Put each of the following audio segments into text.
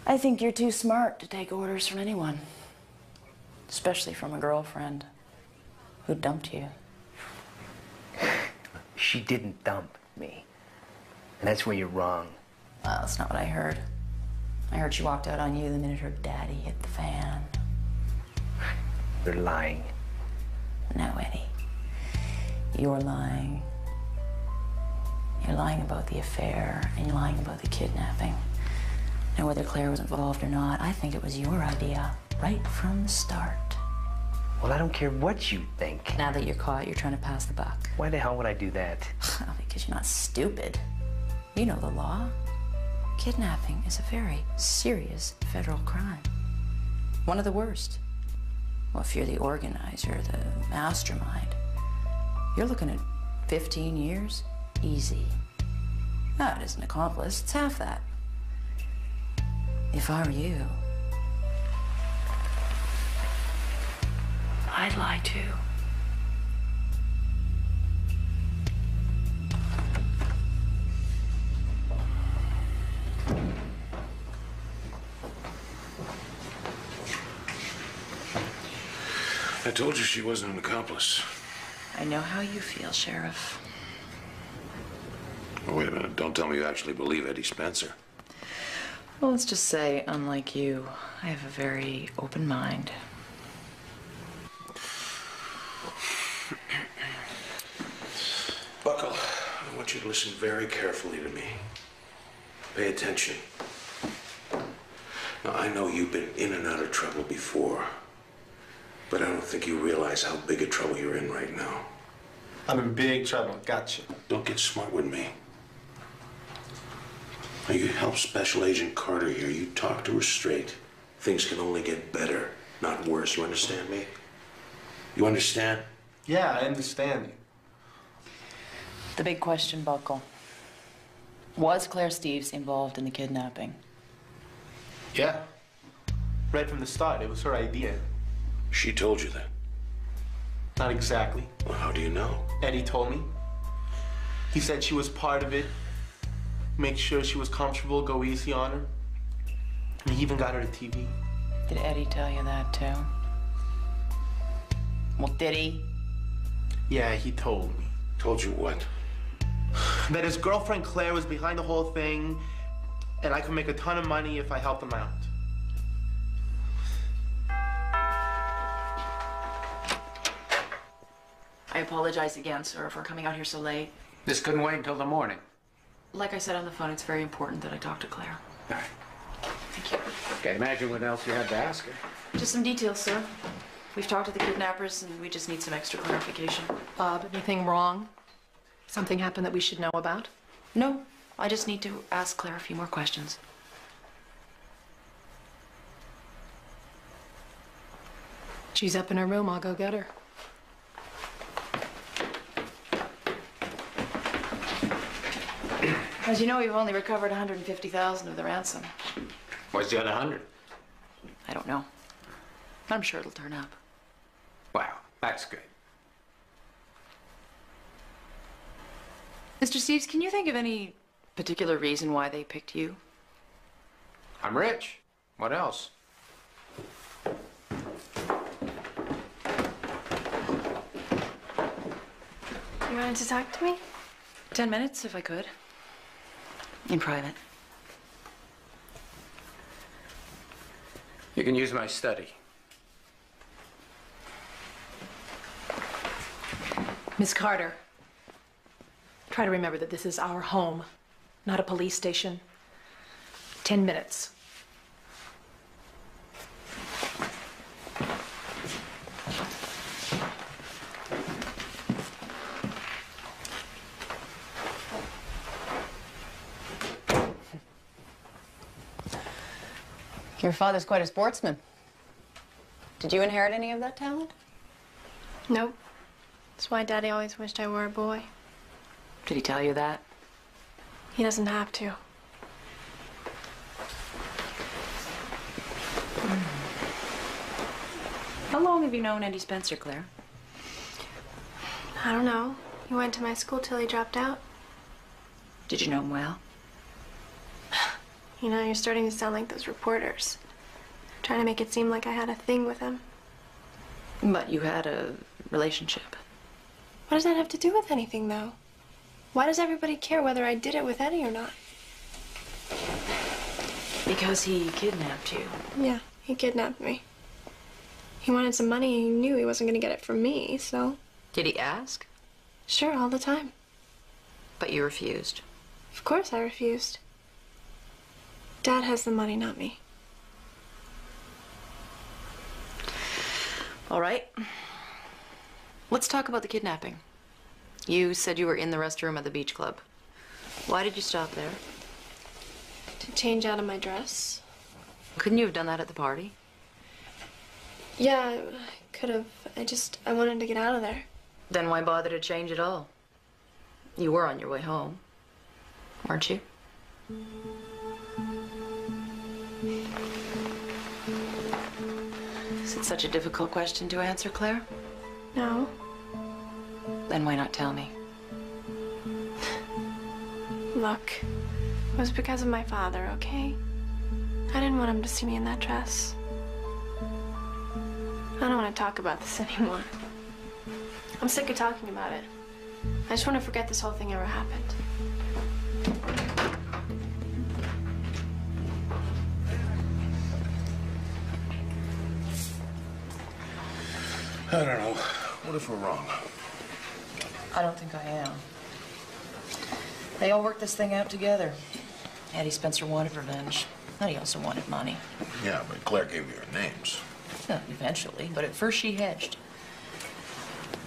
I think you're too smart to take orders from anyone. Especially from a girlfriend who dumped you. She didn't dump me. And that's where you're wrong. Well, that's not what I heard. I heard she walked out on you the minute her daddy hit the fan. They're lying. No, Eddie. You're lying. You're lying about the affair, and you're lying about the kidnapping. Now, whether Claire was involved or not, I think it was your idea right from the start. Well, I don't care what you think. Now that you're caught, you're trying to pass the buck. Why the hell would I do that? Because you're not stupid. You know the law. Kidnapping is a very serious federal crime. One of the worst. Well, if you're the organizer, the mastermind, you're looking at 15 years, easy. No, it isn't accomplice, it's half that. If I were you, I'd lie too. I told you she wasn't an accomplice. I know how you feel, Sheriff. Oh, wait a minute. Don't tell me you actually believe Eddie Spencer. Well, let's just say, unlike you, I have a very open mind. Buckle, I want you to listen very carefully to me. Pay attention. Now, I know you've been in and out of trouble before, but I don't think you realize how big a trouble you're in right now. I'm in big trouble. Gotcha. Don't get smart with me. Now, you help Special Agent Carter here. You talk to her straight. Things can only get better, not worse. You understand me? You understand? Yeah, I understand you. The big question, Buckle. Was Claire Steves involved in the kidnapping? Yeah. Right from the start, it was her idea. She told you that? Not exactly. Well, how do you know? Eddie told me. He said she was part of it. Make sure she was comfortable, go easy on her. And he even got her a TV. Did Eddie tell you that, too? Well, did he? Yeah, he told me. Told you what? That his girlfriend Claire was behind the whole thing, and I could make a ton of money if I helped him out. I apologize again, sir, for coming out here so late. This couldn't wait until the morning. Like I said on the phone, it's very important that I talk to Claire. All right. Thank you. Can't imagine what else you had to ask her. Just some details, sir. We've talked to the kidnappers, and we just need some extra clarification. Bob, anything wrong? Something happened that we should know about? No, I just need to ask Claire a few more questions. She's up in her room. I'll go get her. As you know, we've only recovered $150,000 of the ransom. Where's the other 100? I don't know. I'm sure it'll turn up. Wow, that's good. Mr. Steves, can you think of any particular reason why they picked you? I'm rich. What else? You wanted to talk to me? 10 minutes, if I could. In private. You can use my study. Miss Carter, try to remember that this is our home, not a police station. 10 minutes. Your father's quite a sportsman. Did you inherit any of that talent? Nope. That's why Daddy always wished I were a boy. Did he tell you that? He doesn't have to. How long have you known Eddie Spencer, Claire? I don't know. He went to my school till he dropped out. Did you know him well? You know, you're starting to sound like those reporters. Trying to make it seem like I had a thing with him. But you had a relationship. What does that have to do with anything, though? Why does everybody care whether I did it with Eddie or not? Because he kidnapped you. Yeah, he kidnapped me. He wanted some money and he knew he wasn't gonna get it from me, so... Did he ask? Sure, all the time. But you refused. Of course I refused. Dad has the money, not me. All right. Let's talk about the kidnapping. You said you were in the restroom at the beach club. Why did you stop there? To change out of my dress. Couldn't you have done that at the party? Yeah, I could have. I wanted to get out of there. Then why bother to change at all? You were on your way home, weren't you? Is it such a difficult question to answer, Claire? No. Then why not tell me? Look, it was because of my father, okay? I didn't want him to see me in that dress. I don't want to talk about this anymore. I'm sick of talking about it. I just want to forget this whole thing ever happened. I don't know. What if we're wrong? I don't think I am. They all worked this thing out together. Eddie Spencer wanted revenge, and he also wanted money. Yeah, but Claire gave you her names. Yeah, eventually, but at first she hedged.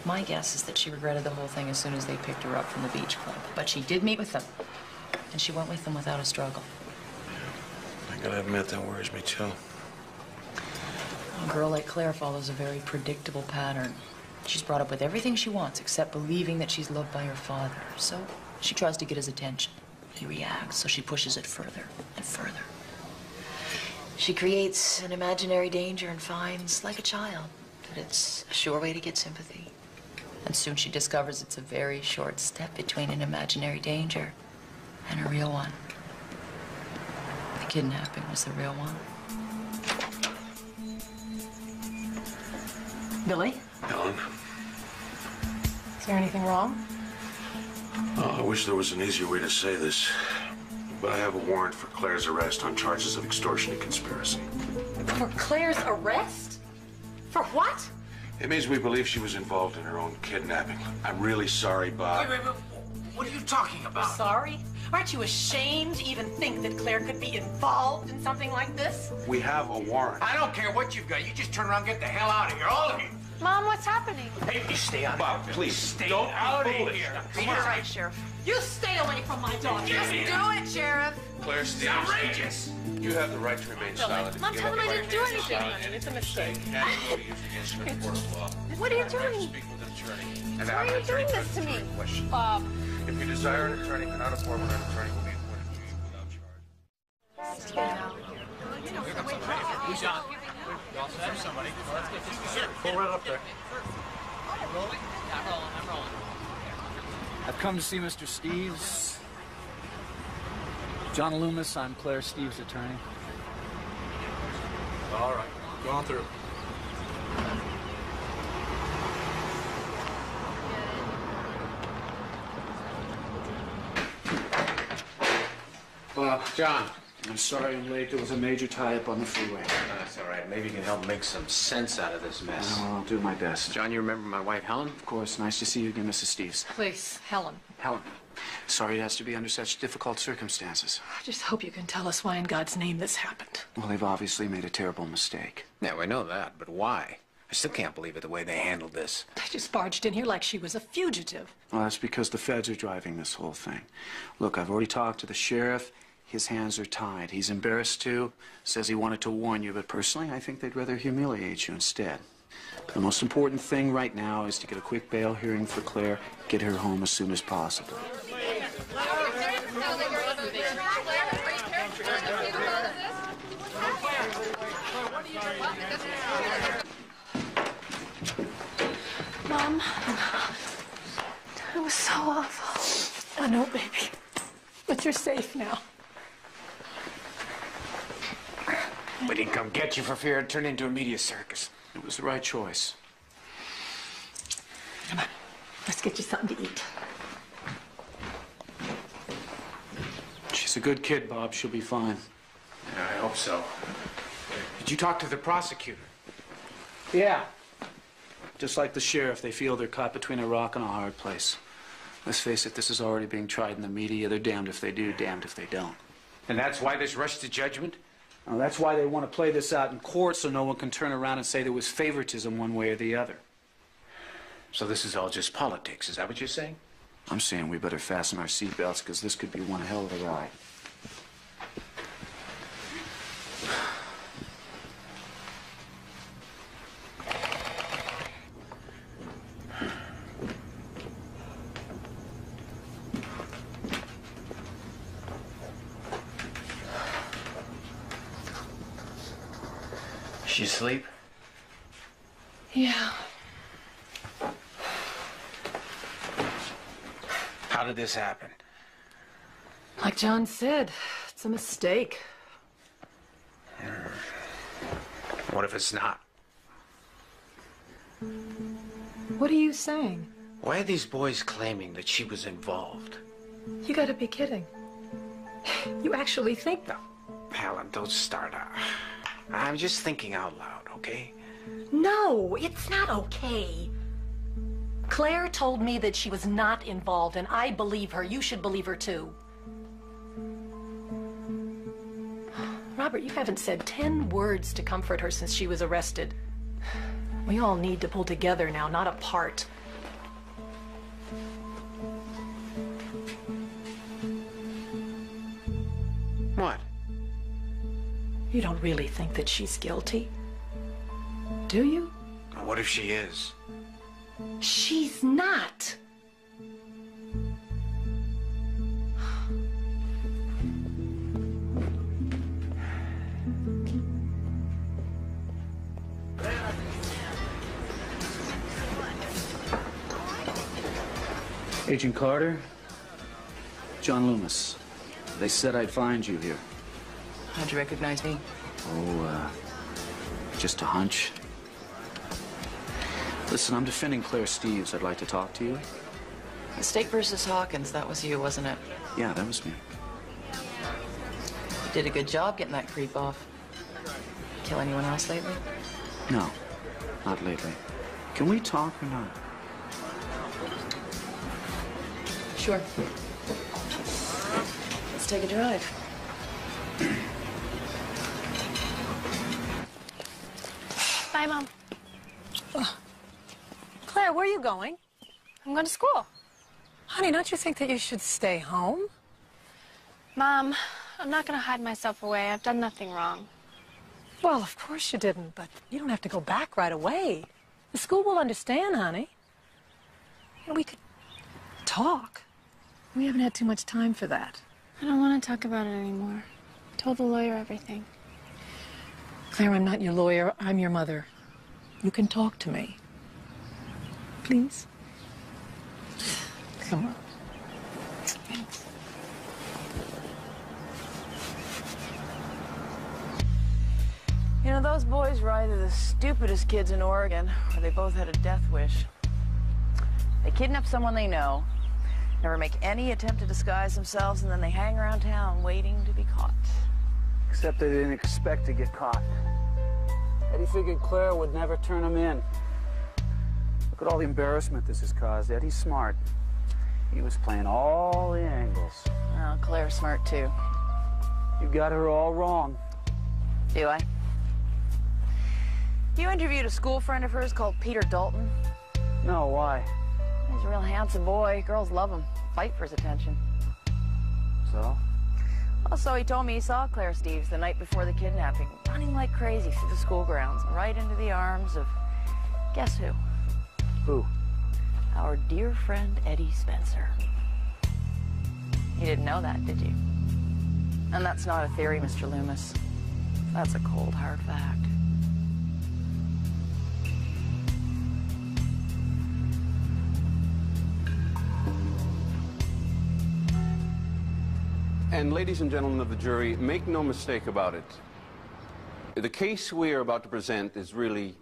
My guess is that she regretted the whole thing as soon as they picked her up from the beach club. But she did meet with them, and she went with them without a struggle. I gotta admit, that worries me too. A girl like Claire follows a very predictable pattern. She's brought up with everything she wants except believing that she's loved by her father. So she tries to get his attention. He reacts, so she pushes it further and further. She creates an imaginary danger and finds, like a child, that it's a sure way to get sympathy. And soon she discovers it's a very short step between an imaginary danger and a real one. The kidnapping was the real one. Billy? Helen? Is there anything wrong? Oh, I wish there was an easier way to say this, but I have a warrant for Claire's arrest on charges of extortion and conspiracy. For Claire's arrest? For what? It means we believe she was involved in her own kidnapping. I'm really sorry, Bob. Wait. What are you talking about? Sorry? Aren't you ashamed to even think that Claire could be involved in something like this? We have a warrant. I don't care what you've got. You just turn around and get the hell out of here, all of you. Mom, what's happening? Hey, you stay out of Bob, here. please, Stay don't be out of foolish. here. You're right, Sheriff. You stay away from my daughter. Just do it, Sheriff. Claire, It's outrageous. you have the right to remain silent. Mom, tell him I didn't do anything. Honey, it's a mistake. What are you doing? And Why are you doing this to me? Bob. If you desire an attorney, cannot afford one, an attorney will be appointed to you without charge. Who's on? You also have somebody. Let's get this guy. Pull right up there. I'm rolling. I've come to see Mr. Steves. John Loomis, I'm Claire Steves' attorney. All right, go on through. John. I'm sorry I'm late. There was a major tie-up on the freeway. That's all right. Maybe you can help make some sense out of this mess. Well, I'll do my best. John, you remember my wife, Helen? Of course. Nice to see you again, Mrs. Steves. Please, Helen. Helen, sorry it has to be under such difficult circumstances. I just hope you can tell us why in God's name this happened. Well, they've obviously made a terrible mistake. Yeah, we know that, but why? I still can't believe it the way they handled this. They just barged in here like she was a fugitive. Well, that's because the feds are driving this whole thing. Look, I've already talked to the sheriff. His hands are tied. He's embarrassed too. Says he wanted to warn you, but personally, I think they'd rather humiliate you instead. The most important thing right now is to get a quick bail hearing for Claire, get her home as soon as possible. Mom, it was so awful. I know, baby. But you're safe now. We didn't come get you for fear it turned into a media circus. It was the right choice. Come on, let's get you something to eat. She's a good kid, Bob. She'll be fine. Yeah, I hope so. Did you talk to the prosecutor? Yeah. Just like the sheriff, they feel they're caught between a rock and a hard place. Let's face it, this is already being tried in the media. They're damned if they do, damned if they don't. And that's why this rush to judgment? Well, that's why they want to play this out in court so no one can turn around and say there was favoritism one way or the other. So this is all just politics, is that what you're saying? I'm saying we better fasten our seatbelts because this could be one hell of a ride. She asleep? Yeah. How did this happen? Like John said, it's a mistake. What if it's not? What are you saying? Why are these boys claiming that she was involved? You gotta be kidding. You actually think that? Helen, don't start out. I'm just thinking out loud, okay? No, it's not okay. Claire told me that she was not involved, and I believe her. You should believe her, too. Robert, you haven't said 10 words to comfort her since she was arrested. We all need to pull together now, not apart. What? You don't really think that she's guilty, do you? What if she is? She's not. Agent Carter, John Loomis. They said I'd find you here. How'd you recognize me? Oh, just a hunch. Listen, I'm defending Claire Steves. I'd like to talk to you. State versus Hawkins, that was you, wasn't it? Yeah, that was me. You did a good job getting that creep off. Kill anyone else lately? No, not lately. Can we talk or not? Sure. Let's take a drive. Bye, Mom. Claire, where are you going? I'm going to school. Honey, don't you think that you should stay home? Mom, I'm not going to hide myself away. I've done nothing wrong. Well, of course you didn't, but you don't have to go back right away. The school will understand, honey. And we could talk. We haven't had too much time for that. I don't want to talk about it anymore. I told the lawyer everything. Claire, I'm not your lawyer. I'm your mother. You can talk to me. Please? Come on. You know, those boys were either the stupidest kids in Oregon, or they both had a death wish. They kidnap someone they know, never make any attempt to disguise themselves, and then they hang around town waiting to be caught. Except they didn't expect to get caught. Eddie figured Claire would never turn him in. Look at all the embarrassment this has caused. Eddie's smart. He was playing all the angles. Oh, Claire's smart, too. You got her all wrong. Do I? You interviewed a school friend of hers called Peter Dalton. No, why? He's a real handsome boy. Girls love him. Fight for his attention. So? Also, he told me he saw Claire Steves the night before the kidnapping, running like crazy through the school grounds, right into the arms of, guess who? Who? Our dear friend, Eddie Spencer. You didn't know that, did you? And that's not a theory, Mr. Loomis. That's a cold, hard fact. And ladies and gentlemen of the jury, make no mistake about it. The case we are about to present is really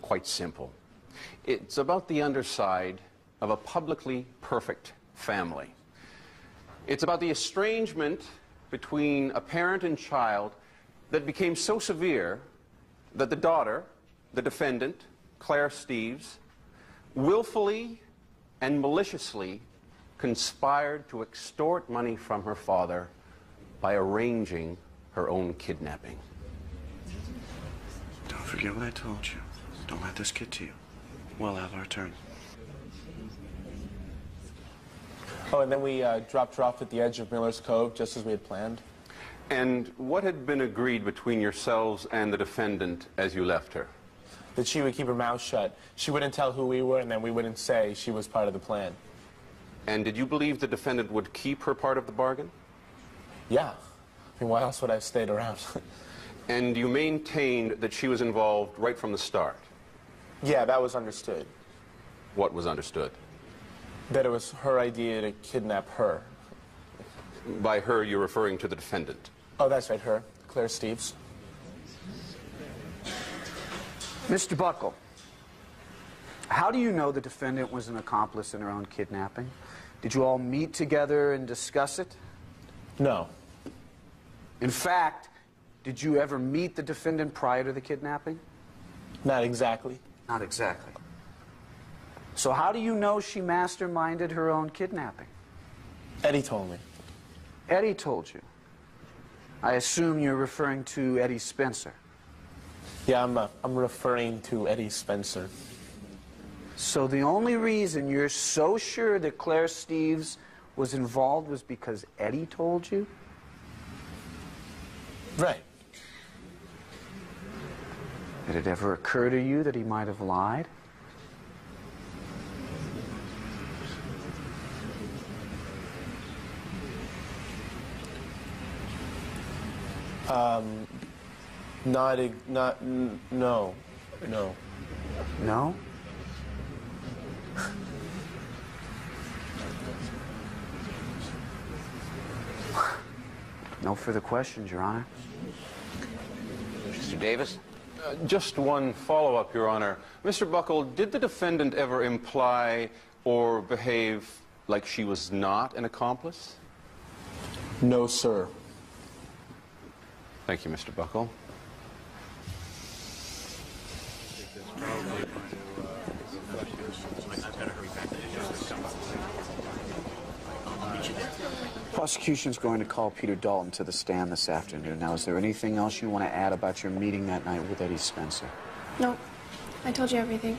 quite simple. It's about the underside of a publicly perfect family. It's about the estrangement between a parent and child that became so severe that the daughter, the defendant, Claire Steeves, willfully and maliciously conspired to extort money from her father by arranging her own kidnapping. Don't forget what I told you. Don't let this get to you. We'll have our turn. Oh, and then we dropped her off at the edge of Miller's Cove, just as we had planned. And what had been agreed between yourselves and the defendant as you left her? That she would keep her mouth shut. She wouldn't tell who we were, and then we wouldn't say she was part of the plan. And did you believe the defendant would keep her part of the bargain? Yeah. I mean, why else would I have stayed around? And you maintained that she was involved right from the start? Yeah, that was understood. What was understood? That it was her idea to kidnap her. By her, you're referring to the defendant? Oh, that's right, her. Claire Steeves. Mr. Buckle, how do you know the defendant was an accomplice in her own kidnapping? Did you all meet together and discuss it? No. In fact, did you ever meet the defendant prior to the kidnapping? Not exactly. Not exactly. So how do you know she masterminded her own kidnapping? Eddie told me. Eddie told you. I assume you're referring to Eddie Spencer. Yeah, I'm referring to Eddie Spencer. So the only reason you're so sure that Claire Steeves was involved was because Eddie told you? Right. Did it ever occur to you that he might have lied? No. No? No further questions, Your Honor. Mr. Davis? Just one follow-up, Your Honor. Mr. Buckle, did the defendant ever imply or behave like she was not an accomplice? No, sir. Thank you, Mr. Buckle. Prosecution's going to call Peter Dalton to the stand this afternoon. Now, is there anything else you want to add about your meeting that night with Eddie Spencer? Nope. I told you everything.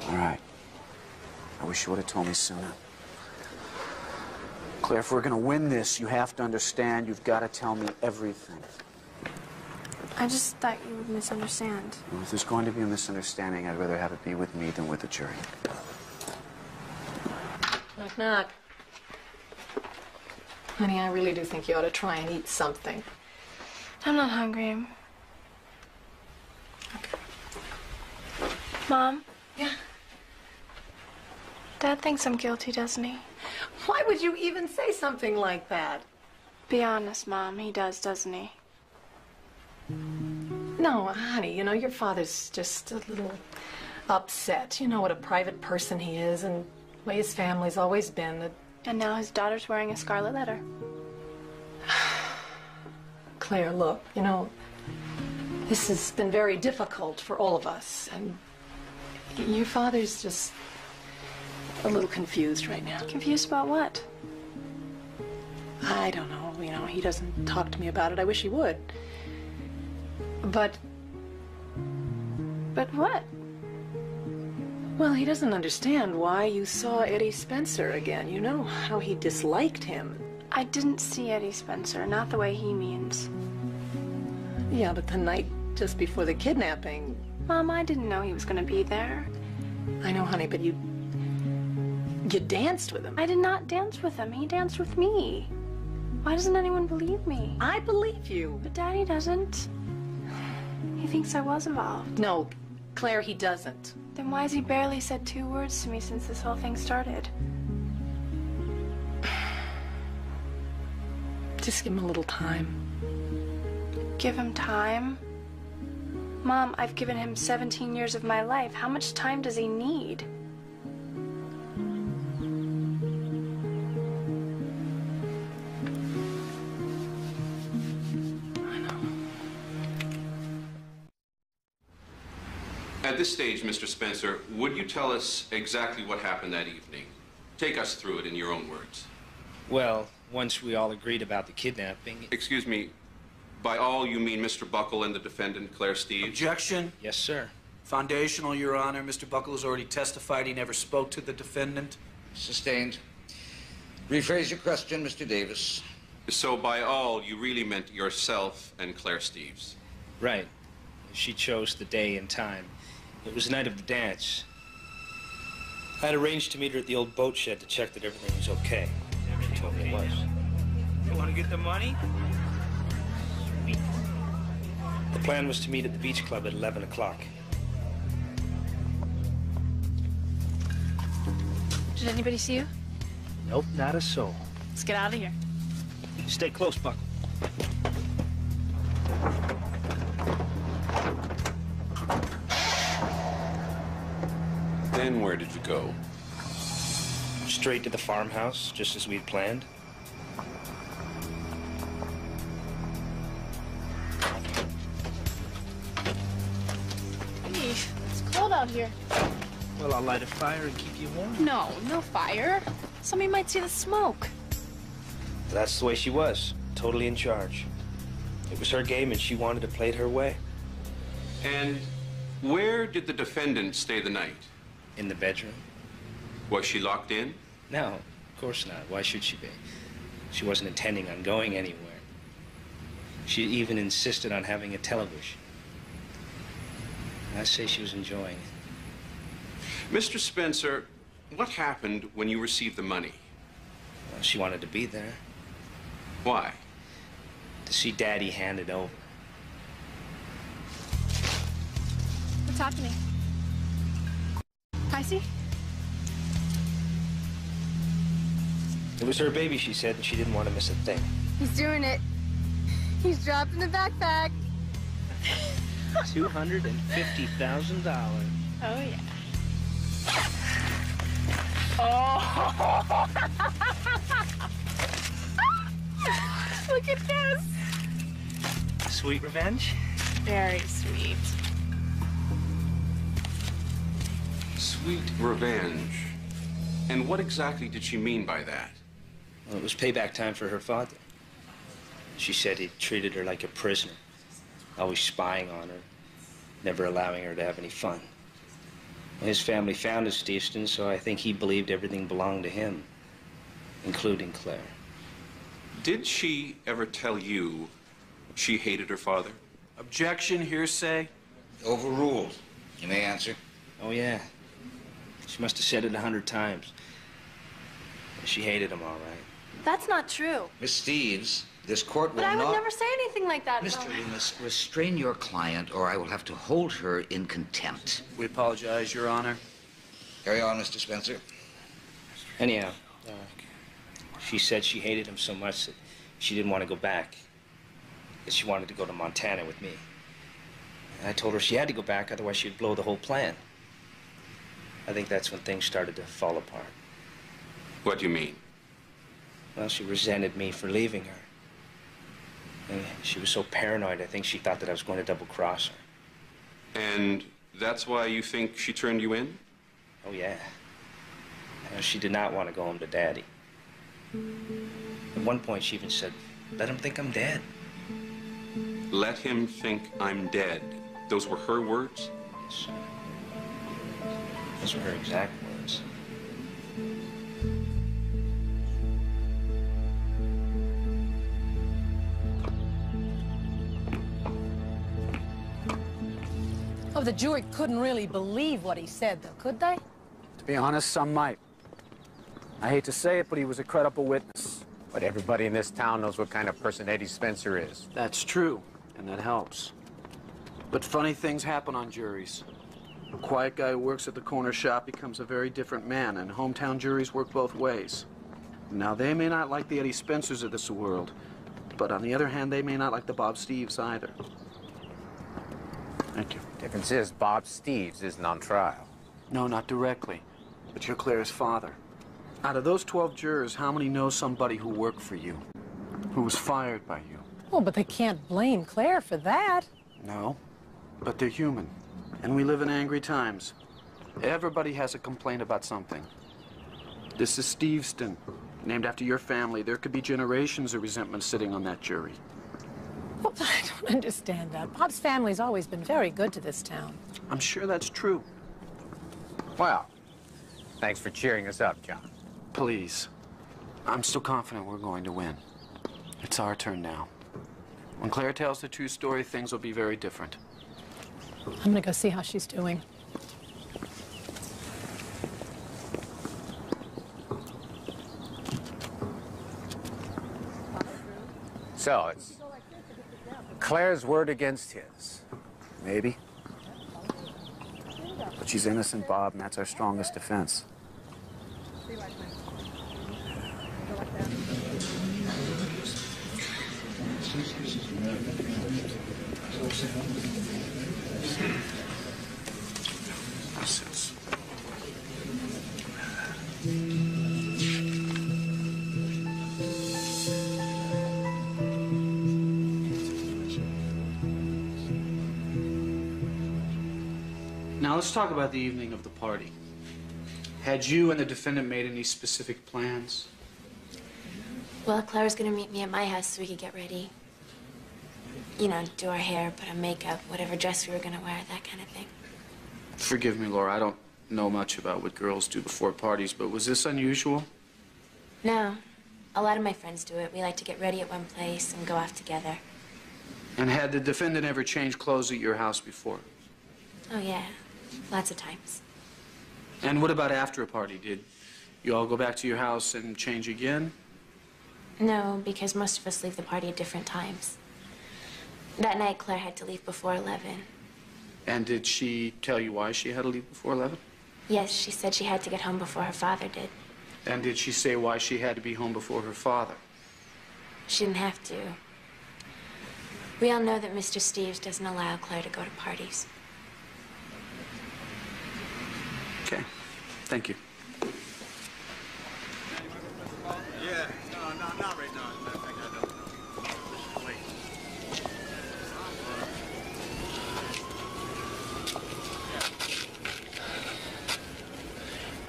All right. I wish you would have told me sooner. Claire, if we're going to win this, you have to understand you've got to tell me everything. I just thought you would misunderstand. Well, if there's going to be a misunderstanding, I'd rather have it be with me than with the jury. Knock, knock. Honey, I really do think you ought to try and eat something. I'm not hungry. Okay. Mom? Yeah? Dad thinks I'm guilty, doesn't he? Why would you even say something like that? Be honest, Mom. He does, doesn't he? No, honey, you know, your father's just a little upset. You know what a private person he is and the way his family's always been. And now his daughter's wearing a scarlet letter. Claire, look, you know, this has been very difficult for all of us, and your father's just a little confused right now. Confused about what? I don't know, you know, he doesn't talk to me about it. I wish he would. But what? Well, he doesn't understand why you saw Eddie Spencer again. You know how he disliked him. I didn't see Eddie Spencer, not the way he means. Yeah, but the night just before the kidnapping. Mom, I didn't know he was going to be there. I know, honey, but you danced with him. I did not dance with him. He danced with me. Why doesn't anyone believe me? I believe you. But Daddy doesn't. He thinks I was involved. No, Claire, he doesn't. Then why has he barely said 2 words to me since this whole thing started? Just give him a little time. Give him time? Mom, I've given him 17 years of my life. How much time does he need? At this stage, Mr. Spencer, would you tell us exactly what happened that evening? Take us through it in your own words. Well, once we all agreed about the kidnapping... Excuse me, by all you mean Mr. Buckle and the defendant, Claire Steeves? Objection. Yes, sir. Foundational, Your Honor. Mr. Buckle has already testified he never spoke to the defendant. Sustained. Rephrase your question, Mr. Davis. So by all, you really meant yourself and Claire Steeves? Right. She chose the day and time. It was the night of the dance. I had arranged to meet her at the old boat shed to check that everything was okay. She told me it was. You want to get the money? Sweet. The plan was to meet at the beach club at 11 o'clock. Did anybody see you? Nope, not a soul. Let's get out of here. Stay close, Buckle. Then where did you go? Straight to the farmhouse, just as we'd planned. Hey, it's cold out here. Well, I'll light a fire and keep you warm. No, no fire. Somebody might see the smoke. That's the way she was, totally in charge. It was her game, and she wanted to play it her way. And where did the defendant stay the night? In the bedroom. Was she locked in? No, of course not. Why should she be? She wasn't intending on going anywhere. She even insisted on having a television. I say she was enjoying it. Mr. Spencer, what happened when you received the money? Well, she wanted to be there. Why? To see Daddy hand it over. What's happening? Can I see? It was her baby, she said, and she didn't want to miss a thing. He's doing it. He's dropping the backpack. $250,000. Oh, yeah. Oh! Look at this. Sweet revenge? Very sweet. Sweet revenge. And what exactly did she mean by that? Well, it was payback time for her father. She said he treated her like a prisoner, always spying on her, never allowing her to have any fun. His family founded Steveston, so I think he believed everything belonged to him, including Claire. Did she ever tell you she hated her father? Objection, hearsay. Overruled. You may answer. Oh, yeah. She must have said it 100 times. She hated him, all right. That's not true. Miss Steeves, this court will But I would not... never say anything like that. Mr. Loomis, restrain your client, or I will have to hold her in contempt. We apologize, Your Honor. Carry on, Mr. Spencer. Anyhow, she said she hated him so much that she didn't want to go back. That she wanted to go to Montana with me. And I told her she had to go back, otherwise she'd blow the whole plan. I think that's when things started to fall apart. What do you mean? Well, she resented me for leaving her. And she was so paranoid, I think she thought that I was going to double-cross her. And that's why you think she turned you in? Oh, yeah. She did not want to go home to Daddy. At one point, she even said, "Let him think I'm dead." Let him think I'm dead. Those were her words? Yes, sir. Those were her exact words. Oh, the jury couldn't really believe what he said, though, could they? To be honest, some might. I hate to say it, but he was a credible witness. But everybody in this town knows what kind of person Eddie Spencer is. That's true, and that helps. But funny things happen on juries. A quiet guy who works at the corner shop becomes a very different man, and hometown juries work both ways. Now, they may not like the Eddie Spencers of this world, But on the other hand, they may not like the Bob Steves either. Thank you. Difference is, Bob Steves isn't on trial. No, not directly. But you're Claire's father. Out of those 12 jurors, how many know somebody who worked for you? Who was fired by you? Oh, but they can't blame Claire for that. No, but they're human. And we live in angry times. Everybody has a complaint about something. This is Steveston, named after your family. There could be generations of resentment sitting on that jury. Well, I don't understand that. Bob's family's always been very good to this town. I'm sure that's true. Well, thanks for cheering us up, John. Please. I'm still confident we're going to win. It's our turn now. When Claire tells the true story, things will be very different. I'm gonna go see how she's doing. So, it's Claire's word against his. Maybe. But she's innocent, Bob, and that's our strongest defense. Now let's talk about the evening of the party. Had you and the defendant made any specific plans? Well, Claire was gonna meet me at my house so we could get ready. You know, do our hair, put on makeup, whatever dress we were gonna wear, that kind of thing. Forgive me, Laura, I don't know much about what girls do before parties, but was this unusual? No. A lot of my friends do it. We like to get ready at one place and go off together. And had the defendant ever changed clothes at your house before? Oh, yeah. Lots of times. And what about after a party? Did you all go back to your house and change again? No, because most of us leave the party at different times. That night, Claire had to leave before 11. And did she tell you why she had to leave before 11? Yes, she said she had to get home before her father did. And did she say why she had to be home before her father? She didn't have to. We all know that Mr. Steves doesn't allow Claire to go to parties. Okay. Thank you. Yeah, no, not right now. As a matter of fact, I don't know. Wait.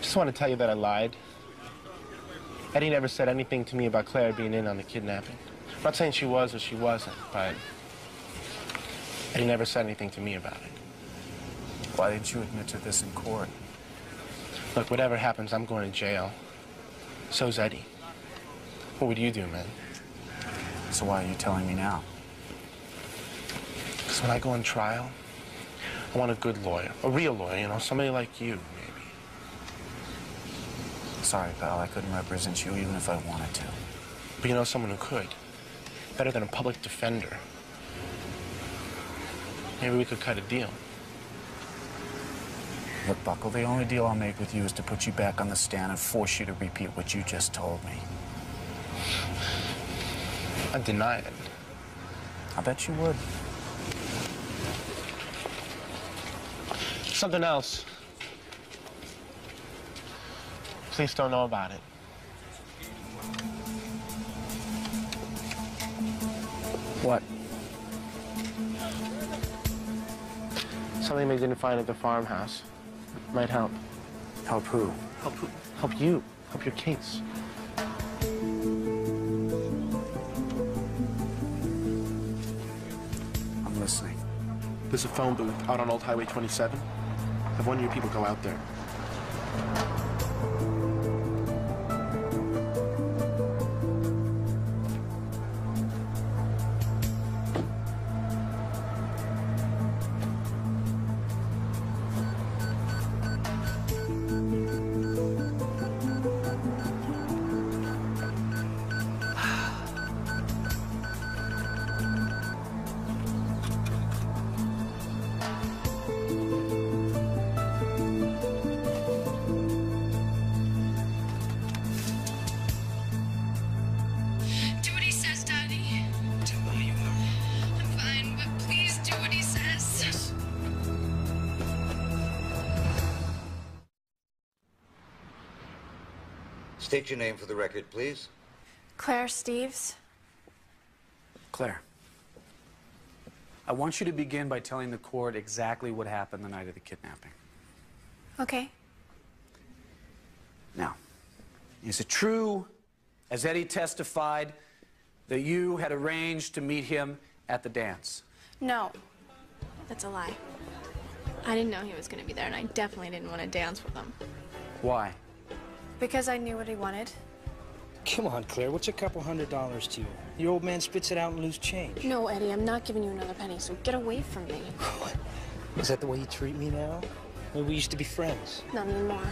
Just want to tell you that I lied. Eddie never said anything to me about Claire being in on the kidnapping. I'm not saying she was or she wasn't, but Eddie never said anything to me about it. Why didn't you admit to this in court? Look, whatever happens, I'm going to jail. So's Eddie. What would you do, man? So why are you telling me now? Because when I go on trial, I want a good lawyer, a real lawyer, you know, somebody like you, maybe. Sorry, pal, I couldn't represent you even if I wanted to. But you know someone who could. Better than a public defender. Maybe we could cut a deal. Look, Buckle, the only deal I'll make with you is to put you back on the stand and force you to repeat what you just told me. I'd deny it. I bet you would. Something else. Police don't know about it. What? Something they didn't find at the farmhouse. Might help. Help who? Help who? Help you. Help your case. I'm listening. There's a phone booth out on Old Highway 27. Have one of your people go out there. State your name for the record, please. Claire Steves. Claire, I want you to begin by telling the court exactly what happened the night of the kidnapping. Okay. Now, is it true, as Eddie testified, that you had arranged to meet him at the dance? No, that's a lie. I didn't know he was going to be there, and I definitely didn't want to dance with him. Why? Because I knew what he wanted. Come on, Claire, what's a couple $100 to you? Your old man spits it out and lose change. No, Eddie, I'm not giving you another penny, so get away from me. Is that the way you treat me now? Well, we used to be friends. Not anymore.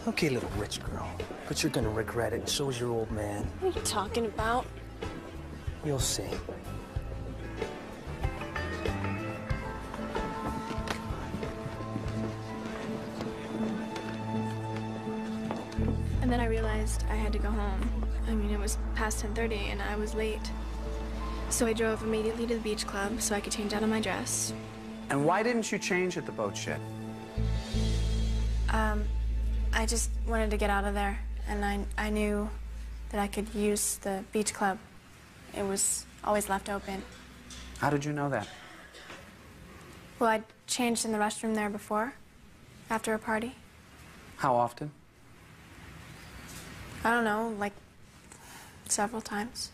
Okay, little rich girl, but you're gonna regret it, and so is your old man. What are you talking about? You'll see. And then I realized I had to go home. I mean, it was past 10:30 and I was late. So I drove immediately to the beach club so I could change out of my dress. And why didn't you change at the boat shed? I just wanted to get out of there. And I knew that I could use the beach club. It was always left open. How did you know that? Well, I'd changed in the restroom there before, after a party. How often? I don't know, like several times.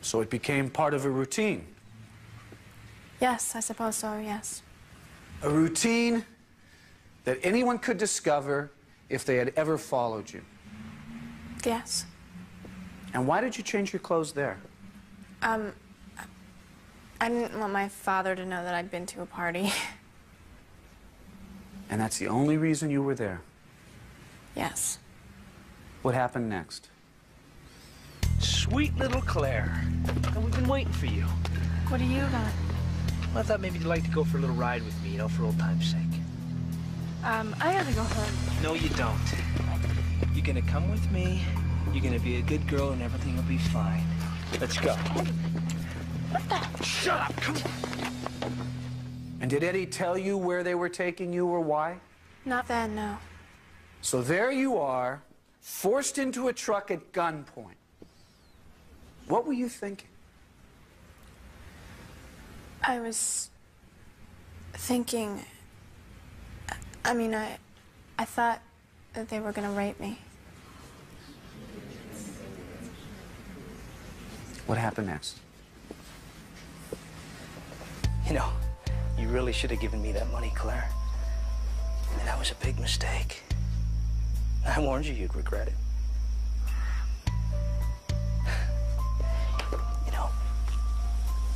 So it became part of a routine. Yes, I suppose so, yes. A routine that anyone could discover if they had ever followed you. Yes. And why did you change your clothes there? I didn't want my father to know that I'd been to a party. And that's the only reason you were there? Yes. What happened next? Sweet little Claire. And we've been waiting for you. What do you got? Well, I thought maybe you'd like to go for a little ride with me, you know, for old time's sake. I gotta go home. No, you don't. You're gonna come with me, you're gonna be a good girl, and everything will be fine. Let's go. What the? Shut up, come on. And did Eddie tell you where they were taking you or why? Not then, no. So there you are, forced into a truck at gunpoint. What were you thinking? I was thinking, I mean, I thought that they were gonna rape me. What happened next? You know, you really should have given me that money, Claire. And that was a big mistake. I warned you you'd regret it. You know,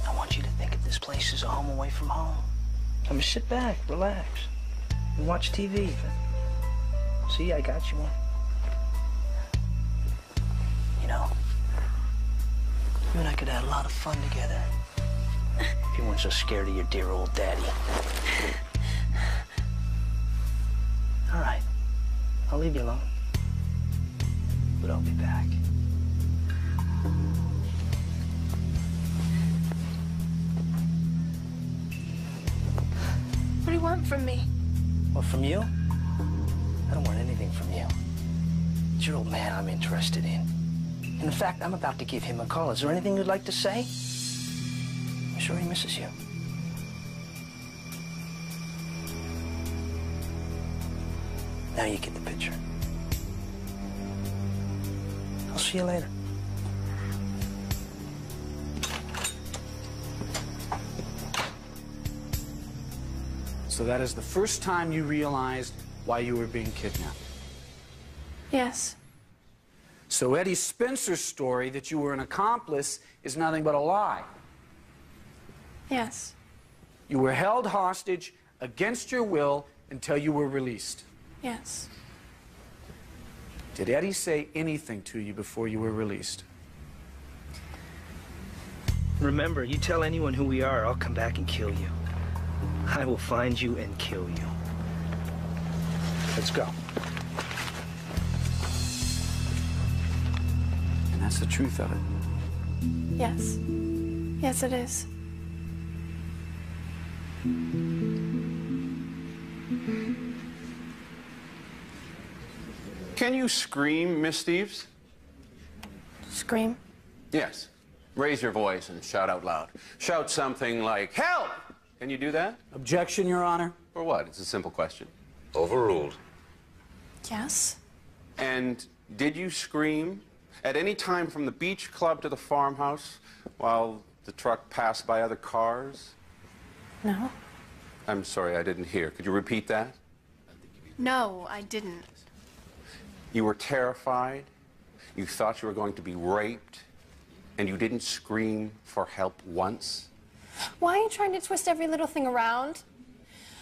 I want you to think of this place as a home away from home. I mean, sit back, relax, and watch TV. See, I got you one. You know, you and I could have had a lot of fun together. If you weren't so scared of your dear old daddy. All right, I'll leave you alone. But I'll be back. What do you want from me? Well, from you? I don't want anything from you. It's your old man I'm interested in. And in fact, I'm about to give him a call. Is there anything you'd like to say? I'm sure he misses you. Now you get the picture. I'll see you later. So that is the first time you realized why you were being kidnapped. Yes. So Eddie Spencer's story that you were an accomplice is nothing but a lie. Yes. You were held hostage against your will until you were released. Yes. Did Eddie say anything to you before you were released? Remember, you tell anyone who we are, I'll come back and kill you. I will find you and kill you. Let's go. And that's the truth of it. Yes. Yes, it is. Can you scream, Miss Steves? Scream? Yes. Raise your voice and shout out loud. Shout something like, help! Can you do that? Objection, Your Honor. For what? It's a simple question. Overruled. Yes. And did you scream at any time from the beach club to the farmhouse while the truck passed by other cars? No. I'm sorry, I didn't hear. Could you repeat that? No, I didn't. You were terrified, you thought you were going to be raped, and you didn't scream for help once? Why are you trying to twist every little thing around?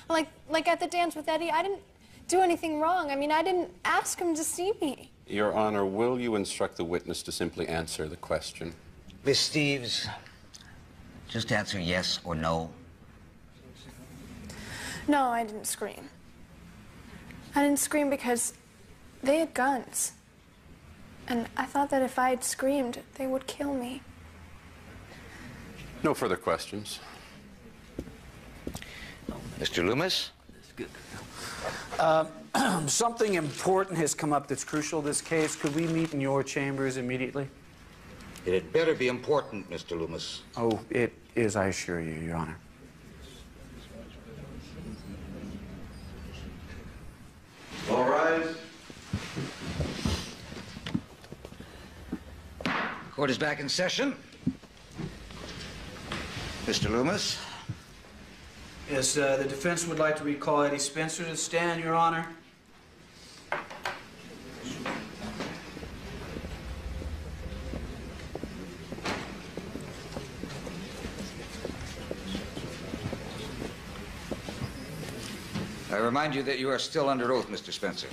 Like at the dance with Eddie, I didn't do anything wrong. I mean, I didn't ask him to see me. Your Honor, will you instruct the witness to simply answer the question? Miss Steves, just answer yes or no. No, I didn't scream. I didn't scream because they had guns. And I thought that if I had screamed, they would kill me. No further questions. Mr. Loomis? Something important has come up that's crucial to this case. Could we meet in your chambers immediately? It had better be important, Mr. Loomis. Oh, it is, I assure you, Your Honor. All rise. Court is back in session. Mr. Loomis? Yes, the defense would like to recall Eddie Spencer to the stand, Your Honor. I remind you that you are still under oath, Mr. Spencer.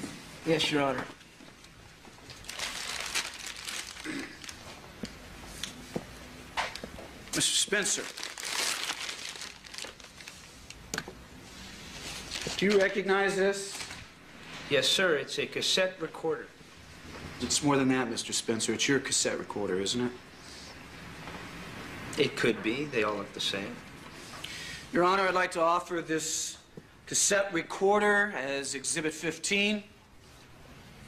Yes, Your Honor. Mr. Spencer. Do you recognize this? Yes, sir. It's a cassette recorder. It's more than that, Mr. Spencer. It's your cassette recorder, isn't it? It could be. They all look the same. Your Honor, I'd like to offer this cassette recorder as Exhibit 15.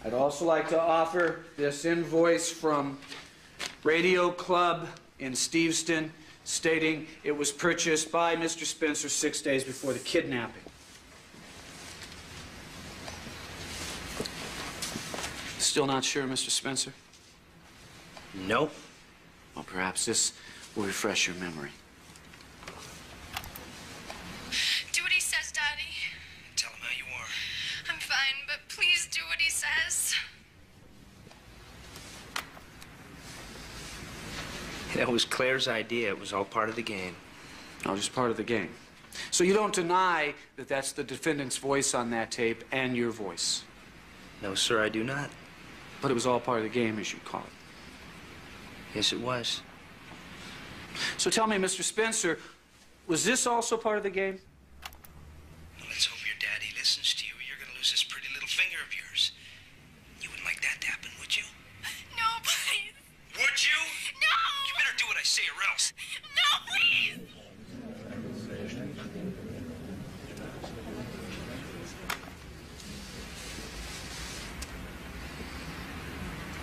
I'd also like to offer this invoice from Radio Club in Steveston stating it was purchased by Mr. Spencer 6 days before the kidnapping. Still not sure, Mr. Spencer? Nope. Well, perhaps this will refresh your memory. Do what he says, Daddy. Tell him how you are. I'm fine, but please do what he says. That was Claire's idea. It was all part of the game. Oh, just part of the game. So you don't deny that that's the defendant's voice on that tape and your voice? No, sir, I do not. But it was all part of the game, as you call it. Yes, it was. So tell me, Mr. Spencer, was this also part of the game? Well, let's hope your daddy listens to you, or you're going to lose this pretty little finger of yours. You wouldn't like that to happen, would you? No, please. Would you? No! You better do what I say or else. No, please!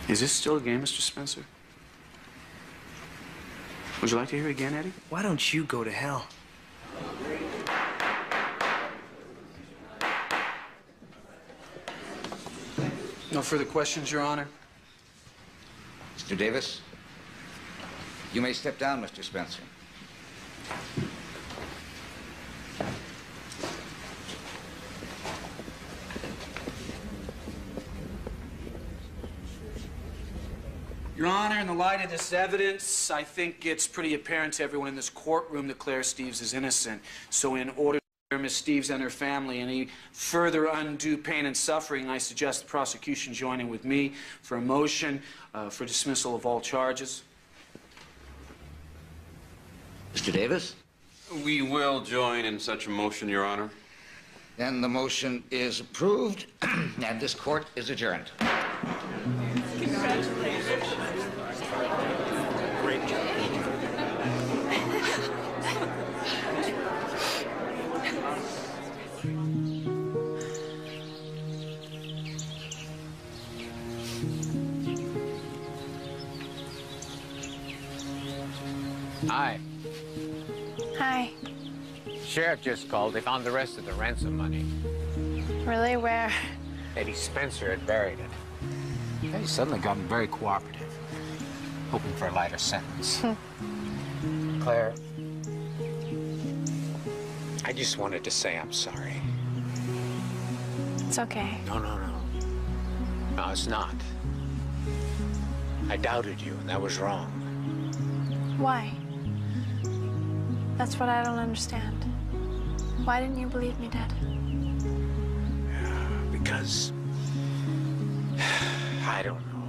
Is this still a game, Mr. Spencer? Would you like to hear it again, Eddie? Why don't you go to hell? No further questions, Your Honor? Mr. Davis? You may step down, Mr. Spencer. Your Honor, in the light of this evidence, I think it's pretty apparent to everyone in this courtroom that Claire Steves is innocent. So in order to Miss Steves and her family any further undue pain and suffering, I suggest the prosecution joining with me for a motion for dismissal of all charges. Mr. Davis? We will join in such a motion, Your Honor. Then the motion is approved, and this court is adjourned. Congratulations. Great job. Hi. Hi. Sheriff just called. They found the rest of the ransom money. Really? Where? Eddie Spencer had buried it. Eddie suddenly gotten very cooperative, hoping for a lighter sentence. Claire, I just wanted to say I'm sorry. It's okay. No. No, it's not. I doubted you, and that was wrong. Why? That's what I don't understand. Why didn't you believe me, Dad? Because... I don't know.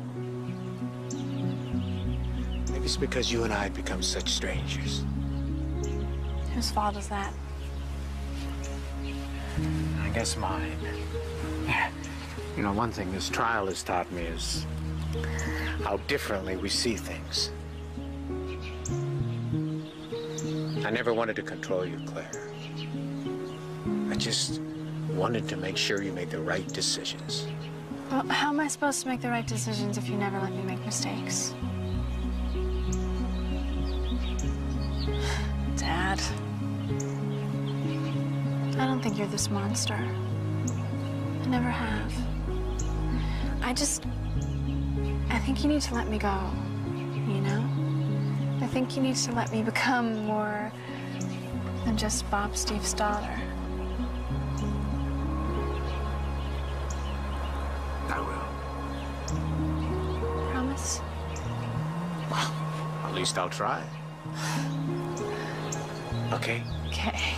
Maybe it's because you and I had become such strangers. Whose fault is that? I guess mine. You know, one thing this trial has taught me is how differently we see things. I never wanted to control you, Claire. I just wanted to make sure you made the right decisions. Well, how am I supposed to make the right decisions if you never let me make mistakes? Dad. I don't think you're this monster. I never have. I think you need to let me go, you know? I think you need to let me become more than just Bob Steve's daughter. I will. Promise? Well, at least I'll try. Okay? Okay.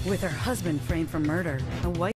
With her husband framed for murder, a wife